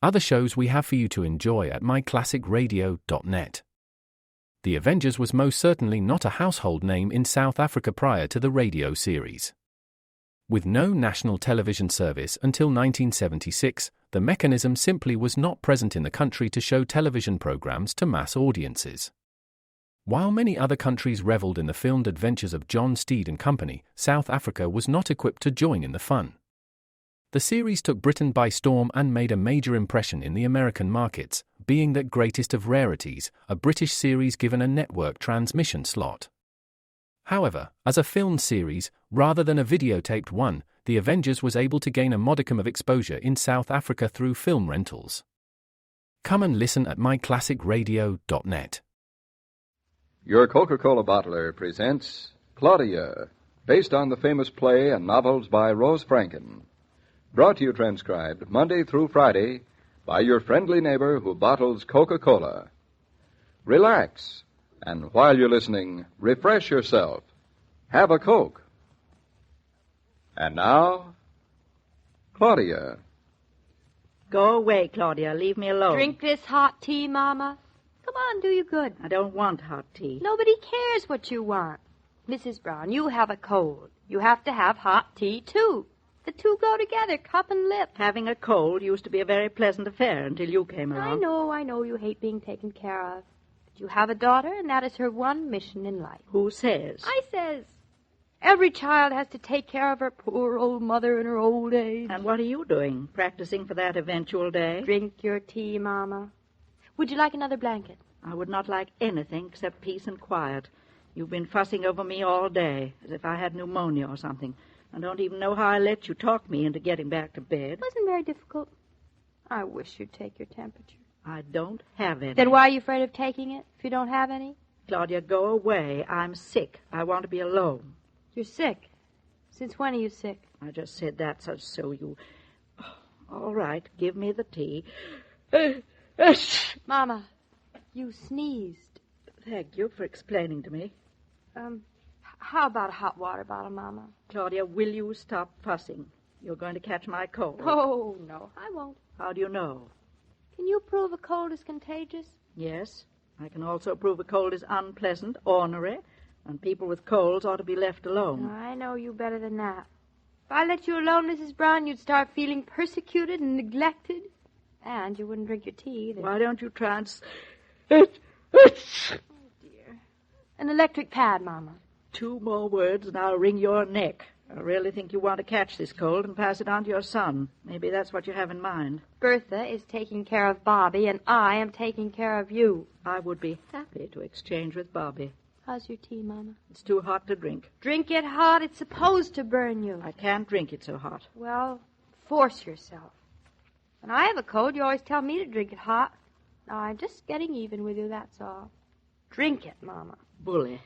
other shows we have for you to enjoy at myclassicradio.net. The Avengers was most certainly not a household name in South Africa prior to the radio series. With no national television service until 1976, the mechanism simply was not present in the country to show television programs to mass audiences. While many other countries reveled in the filmed adventures of John Steed and company, South Africa was not equipped to join in the fun. The series took Britain by storm and made a major impression in the American markets, being that greatest of rarities, a British series given a network transmission slot. However, as a filmed series, rather than a videotaped one, The Avengers was able to gain a modicum of exposure in South Africa through film rentals. Come and listen at myclassicradio.net. Your Coca-Cola bottler presents Claudia, based on the famous play and novels by Rose Franken. Brought to you transcribed Monday through Friday by your friendly neighbor who bottles Coca-Cola. Relax, and while you're listening, refresh yourself. Have a Coke. And now, Claudia. Go away, Claudia. Leave me alone. Drink this hot tea, Mama. Come on, do you good. I don't want hot tea. Nobody cares what you want. Mrs. Brown, you have a cold. You have to have hot tea, too. The two go together, cup and lip. Having a cold used to be a very pleasant affair until you came along. I know you hate being taken care of. But you have a daughter, and that is her one mission in life. Who says? I says. Every child has to take care of her poor old mother in her old age. And what are you doing, practicing for that eventual day? Drink your tea, Mama. Would you like another blanket? I would not like anything except peace and quiet. You've been fussing over me all day, as if I had pneumonia or something. I don't even know how I let you talk me into getting back to bed. It wasn't very difficult. I wish you'd take your temperature. I don't have any. Then why are you afraid of taking it if you don't have any? Claudia, go away. I'm sick. I want to be alone. You're sick. Since when are you sick? I just said that so you... All right, give me the tea. Mama, you sneezed. Thank you for explaining to me. How about a hot water bottle, Mama? Claudia, will you stop fussing? You're going to catch my cold. Oh, no, I won't. How do you know? Can you prove a cold is contagious? Yes. I can also prove a cold is unpleasant, ornery, and people with colds ought to be left alone. I know you better than that. If I let you alone, Mrs. Brown, you'd start feeling persecuted and neglected. And you wouldn't drink your tea either. Why don't you try and... Oh, dear. An electric pad, Mama. 2 more words and I'll wring your neck. I really think you want to catch this cold and pass it on to your son. Maybe that's what you have in mind. Bertha is taking care of Bobby, and I am taking care of you. I would be happy to exchange with Bobby. How's your tea, Mama? It's too hot to drink. Drink it hot. It's supposed to burn you. I can't drink it so hot. Well, force yourself. When I have a cold, you always tell me to drink it hot. Now, I'm just getting even with you, that's all. Drink it, Mama. Bully.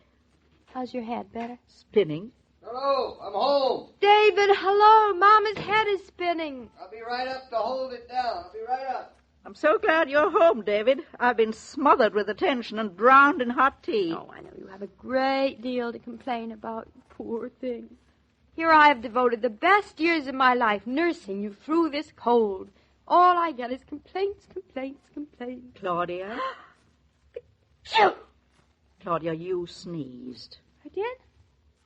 How's your head? Better? Spinning. Hello, I'm home. David, hello. Mama's head is spinning. I'll be right up to hold it down. I'll be right up. I'm so glad you're home, David. I've been smothered with attention and drowned in hot tea. Oh, I know you have a great deal to complain about, poor thing. Here I have devoted the best years of my life nursing you through this cold. All I get is complaints, complaints, complaints. Claudia? Claudia, you sneezed. I did?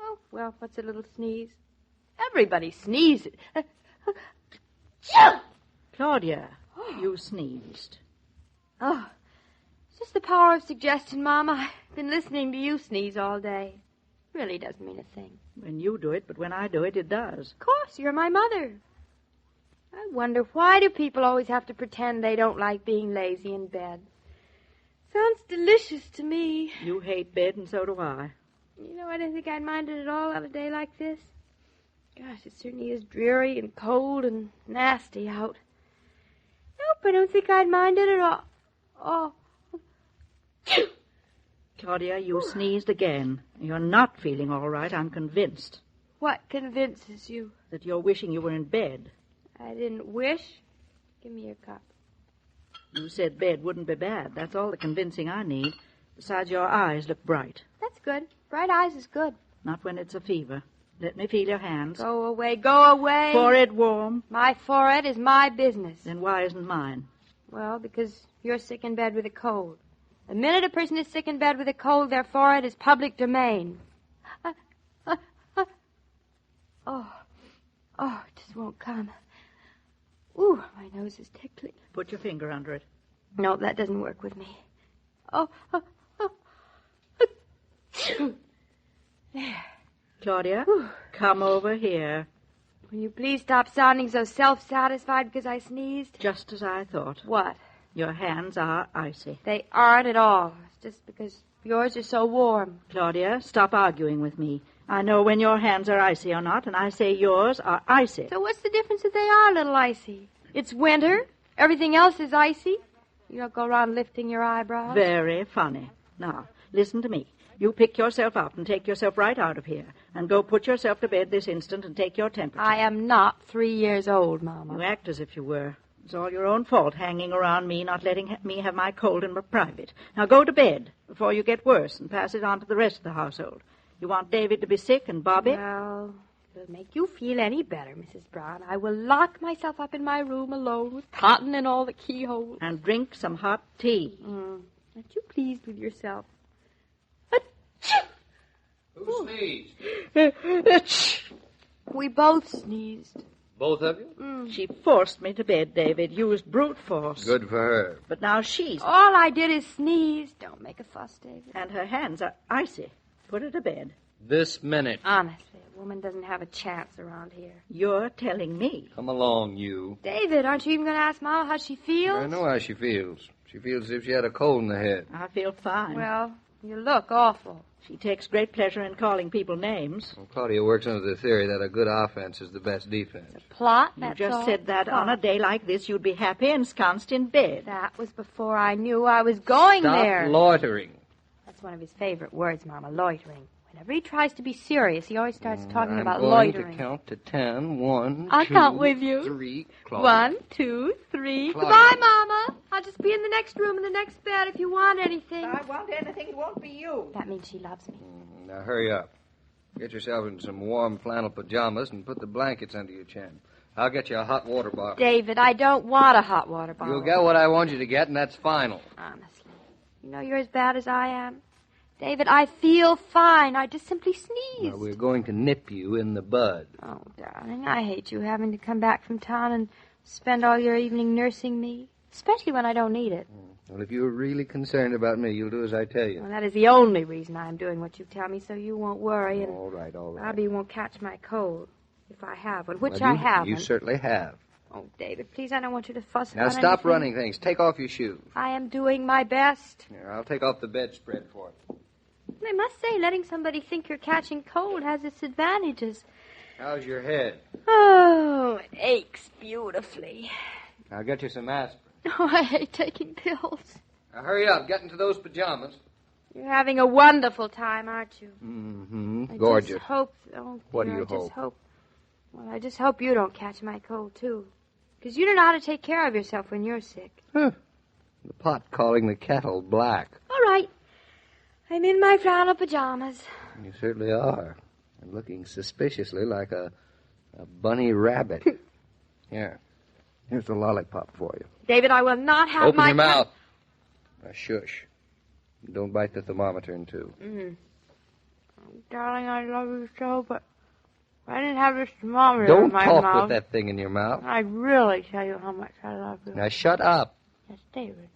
Oh, well, what's a little sneeze? Everybody sneezes. Claudia, you sneezed. Oh, it's just the power of suggestion, Mama. I've been listening to you sneeze all day. Really doesn't mean a thing. When you do it, but when I do it, it does. Of course, you're my mother. I wonder, why do people always have to pretend they don't like being lazy in bed? Sounds delicious to me. You hate bed, and so do I. You know, I didn't think I'd mind it at all on a day like this. Gosh, it certainly is dreary and cold and nasty out. Nope, I don't think I'd mind it at all. Oh. Claudia, you sneezed again. You're not feeling all right, I'm convinced. What convinces you? That you're wishing you were in bed. I didn't wish. Give me your cup. You said bed wouldn't be bad. That's all the convincing I need. Besides, your eyes look bright. That's good. Bright eyes is good. Not when it's a fever. Let me feel your hands. Go away, go away. Forehead warm. My forehead is my business. Then why isn't mine? Well, because you're sick in bed with a cold. The minute a person is sick in bed with a cold, therefore it is public domain. Oh, it just won't come. Ooh, my nose is tickling. Put your finger under it. No, that doesn't work with me. There. Claudia, come over here. Will you please stop sounding so self-satisfied because I sneezed? Just as I thought. What? Your hands are icy. They aren't at all. It's just because yours are so warm. Claudia, stop arguing with me. I know when your hands are icy or not, and I say yours are icy. So what's the difference if they are a little icy? It's winter. Everything else is icy. You don't go around lifting your eyebrows. Very funny. Now, listen to me. You pick yourself up and take yourself right out of here, and go put yourself to bed this instant and take your temperature. I am not 3 years old, Mama. You act as if you were. It's all your own fault, hanging around me, not letting me have my cold in private. Now go to bed before you get worse and pass it on to the rest of the household. You want David to be sick and Bobby? Well, if it'll make you feel any better, Mrs. Brown, I will lock myself up in my room alone with cotton in all the keyholes. And drink some hot tea. Aren't you pleased with yourself? Who sneezed? We both sneezed. Both of you? She forced me to bed, David. Used brute force. Good for her. But now she's... All I did is sneeze. Don't make a fuss, David. And her hands are icy. Put her to bed. This minute. Honestly, a woman doesn't have a chance around here. You're telling me. Come along, you. David, aren't you even going to ask Mama how she feels? I know how she feels. She feels as if she had a cold in the head. I feel fine. Well, you look awful. She takes great pleasure in calling people names. Well, Claudia works under the theory that a good offense is the best defense. Plot, You that's just all. said that Plot. on a day like this you'd be happy ensconced in bed. That was before I knew I was going Stop there. loitering. That's one of his favorite words, Mama, loitering. Whenever he tries to be serious, he always starts talking I'm about going loitering. to count to 10. 1, I'll 2, count with you. 3. Claudia. 1, 2, 3. Claudia. Goodbye, Mama. I'll just be in the next room in the next bed if you want anything. If I want anything, it won't be you. That means she loves me. Now hurry up. Get yourself in some warm flannel pajamas and put the blankets under your chin. I'll get you a hot water bottle. David, I don't want a hot water bottle. You'll get what I want you to get, and that's final. Honestly. You know you're as bad as I am. David, I feel fine. I just simply sneezed. Now, we're going to nip you in the bud. Oh, darling, I hate you having to come back from town and spend all your evening nursing me, especially when I don't need it. Well, if you're really concerned about me, you'll do as I tell you. Well, that is the only reason I'm doing what you tell me, so you won't worry, and All right. Bobby won't catch my cold if I have one, which Well, I haven't. You certainly have. Oh, David, please, I don't want you to fuss Now about stop anything. running things. Take off your shoes. I am doing my best. Here, I'll take off the bedspread for you. I must say, letting somebody think you're catching cold has its advantages. How's your head? Oh, it aches beautifully. I'll get you some aspirin. Oh, I hate taking pills. Now hurry up. Get into those pajamas. You're having a wonderful time, aren't you? Mm-hmm. I Gorgeous. just hope... Oh, What do dear, you I just hope? Well, I just hope you don't catch my cold, too. Because you don't know how to take care of yourself when you're sick. Huh. The pot calling the kettle black. All right. I'm in my flannel pajamas. You certainly are. And looking suspiciously like a bunny rabbit. Here. Here's the lollipop for you. David, I will not have Open my... your mouth. Now, shush. Don't bite the thermometer in two. Mm. Oh, darling, I love you so, but I didn't have this thermometer Don't in my talk mouth. with that thing in your mouth. I'd really tell you how much I love you. Now, shut up. Yes, David.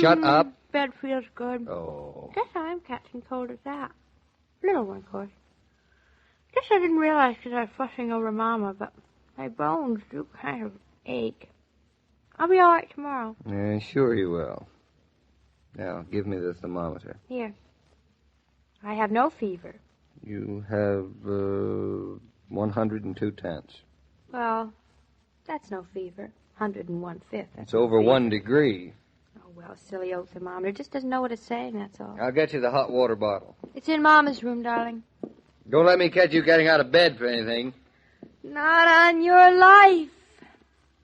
Shut up. Bed feels good. Oh. Guess I'm catching cold at that. Little one, of course. Guess I didn't realize because I was fussing over Mama, but my bones do kind of ache. I'll be all right tomorrow. Yeah, sure you will. Now, give me the thermometer. Here. I have no fever. You have 102 tenths. Well, that's no fever. 101/5. That's It's no over fever. 1 degree. Oh, well, silly old thermometer. Just doesn't know what it's saying, that's all. I'll get you the hot water bottle. It's in Mama's room, darling. Don't let me catch you getting out of bed for anything. Not on your life.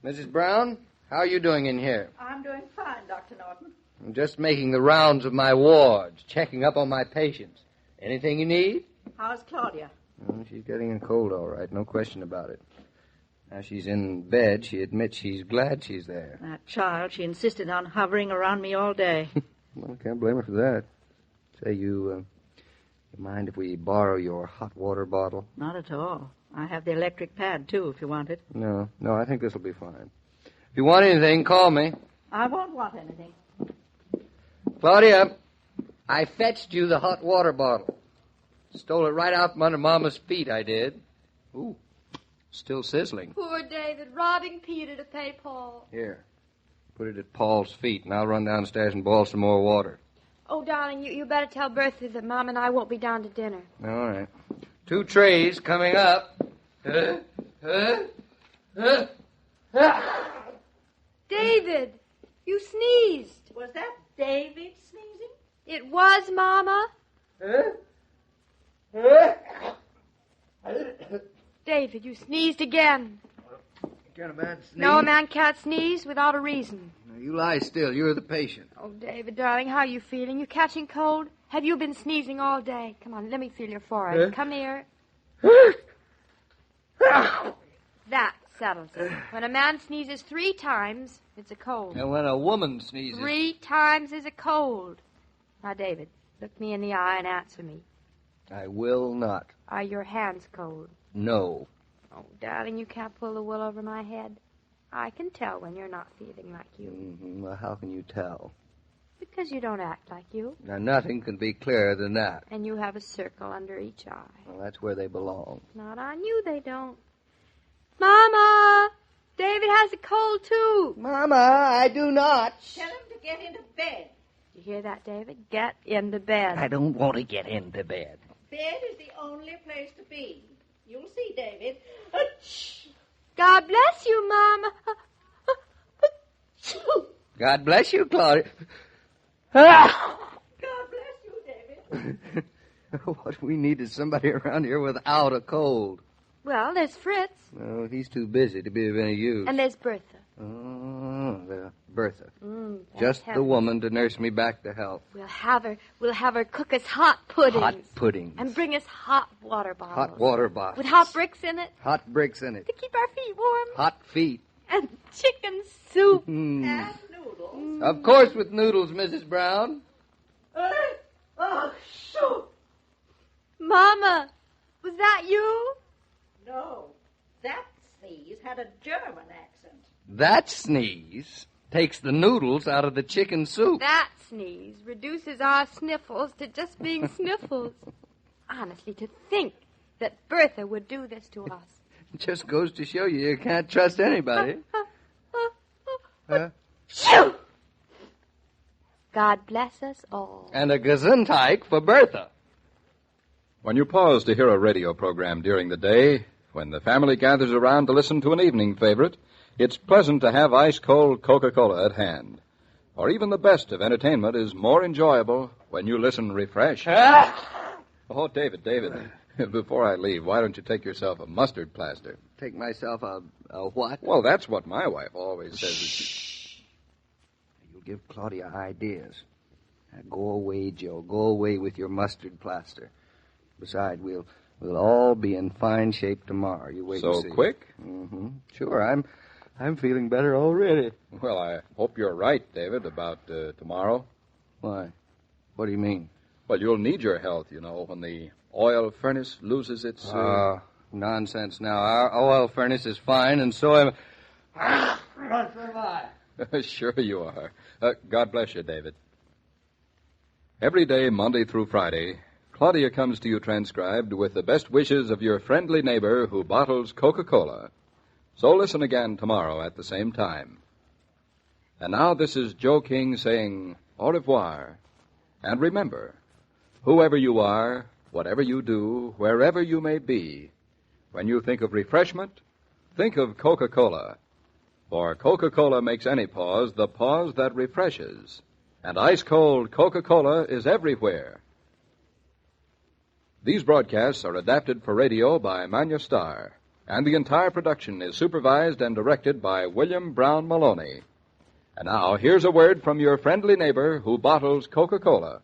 Mrs. Brown, how are you doing in here? I'm doing fine, Dr. Norton. I'm just making the rounds of my wards, checking up on my patients. Anything you need? How's Claudia? Well, she's getting a cold, all right. No question about it. Now she's in bed. She admits she's glad she's there. That child, she insisted on hovering around me all day. Well, can't blame her for that. Say, you mind if we borrow your hot water bottle? Not at all. I have the electric pad, too, if you want it. No, I think this will be fine. If you want anything, call me. I won't want anything. Claudia, I fetched you the hot water bottle. Stole it right out from under Mama's feet, I did. Ooh, still sizzling. Poor David, robbing Peter to pay Paul. Here, put it at Paul's feet, and I'll run downstairs and boil some more water. Oh, darling, you better tell Bertha that Mom and I won't be down to dinner. All right. 2 trays coming up. David, you sneezed. Was that David sneezing? It was, Mama. David, you sneezed again. Can a man sneeze? No, a man can't sneeze without a reason. You lie still. You're the patient. Oh, David, darling, how are you feeling? You catching cold? Have you been sneezing all day? Come on, let me feel your forehead. Come here. That settles it. When a man sneezes 3 times, it's a cold. And when a woman sneezes... 3 times is a cold. Now, David, look me in the eye and answer me. I will not. Are your hands cold? No. Oh, darling, you can't pull the wool over my head. I can tell when you're not feeling like you. Mm-hmm. Well, how can you tell? Because you don't act like you. Now, nothing can be clearer than that. And you have a circle under each eye. Well, that's where they belong. Not on you, they don't. Mama! David has a cold, too. Mama, I do not. Tell him to get into bed. You hear that, David? Get into bed. I don't want to get into bed. Bed is the only place to be. You'll see, David. God bless you, Mama. God bless you, Claudia. God bless you, David. What we need is somebody around here without a cold. Well, there's Fritz. No, he's too busy to be of any use. And there's Bertha. Oh, Bertha. That's Just the heaven. woman to nurse me back to health. We'll have her cook us hot puddings. Hot puddings. And bring us hot water bottles. Hot water bottles. With hot bricks in it. Hot bricks in it. To keep our feet warm. Hot feet. And chicken soup. Mm. And noodles. Of course with noodles, Mrs. Brown. Oh, shoot. Mama, was that you? No, that sneeze had a German accent. That sneeze takes the noodles out of the chicken soup. That sneeze reduces our sniffles to just being sniffles. Honestly, to think that Bertha would do this to us. It just goes to show you can't trust anybody. Shoo! God bless us all. And a gesundheit for Bertha. When you pause to hear a radio program during the day, when the family gathers around to listen to an evening favorite, it's pleasant to have ice-cold Coca-Cola at hand. Or even the best of entertainment is more enjoyable when you listen refreshed. Oh, David, before I leave, why don't you take yourself a mustard plaster? Take myself a what? Well, that's what my wife always says. Shh. You'll give Claudia ideas. Now, go away, Joe. Go away with your mustard plaster. Besides, we'll all be in fine shape tomorrow. You wait and see. So quick? Mm-hmm. Sure, I'm feeling better already. Well, I hope you're right, David, about tomorrow. Why? What do you mean? Well, you'll need your health, you know, when the oil furnace loses its... Nonsense now. Our oil furnace is fine, and so am... Sure you are. God bless you, David. Every day, Monday through Friday, Claudia comes to you transcribed with the best wishes of your friendly neighbor who bottles Coca-Cola. So listen again tomorrow at the same time. And now this is Joe King saying au revoir. And remember, whoever you are, whatever you do, wherever you may be, when you think of refreshment, think of Coca-Cola. For Coca-Cola makes any pause the pause that refreshes. And ice-cold Coca-Cola is everywhere. These broadcasts are adapted for radio by Manya Starr, and the entire production is supervised and directed by William Brown Maloney. And now, here's a word from your friendly neighbor who bottles Coca-Cola.